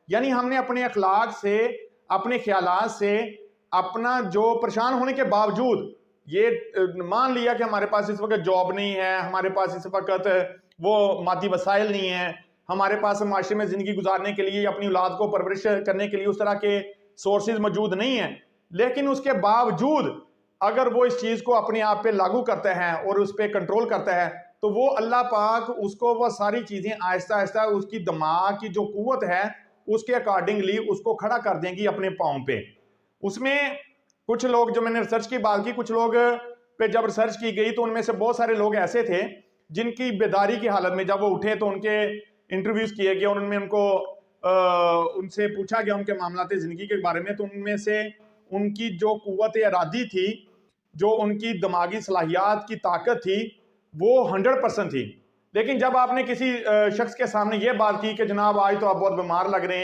यानी हमने अपने अखलाक से, अपने ख्यालात से, अपना जो परेशान होने के बावजूद ये मान लिया कि हमारे पास इस वक्त जॉब नहीं है, हमारे पास इस वक्त वो मादी वसाइल नहीं है, हमारे पास माशरे में ज़िंदगी गुजारने के लिए, अपनी औलाद को परवरिश करने के लिए उस तरह के सोर्सेज मौजूद नहीं है, लेकिन उसके बावजूद अगर वो इस चीज़ को अपने आप पे लागू करता है और उस पर कंट्रोल करता है, तो वो अल्लाह पाक उसको वह सारी चीज़ें आहिस्ता आहिस्ता उसकी दिमाग की जो कुव्वत है उसके अकॉर्डिंगली उसको खड़ा कर देंगी अपने पाँव पे। उसमें कुछ लोग, जो मैंने रिसर्च की बात की, कुछ लोग पे जब रिसर्च की गई तो उनमें से बहुत सारे लोग ऐसे थे जिनकी बेदारी की हालत में जब वो उठे तो उनके इंटरव्यूज किए गए और उनमें उनको उनसे पूछा गया उनके मामलात ज़िंदगी के बारे में, तो उनमें से उनकी जो कुव्वत इरादी थी, जो उनकी दिमागी सलाहियात की ताकत थी, वो 100% थी। लेकिन जब आपने किसी शख्स के सामने ये बात की कि जनाब आज तो आप बहुत बीमार लग रहे हैं,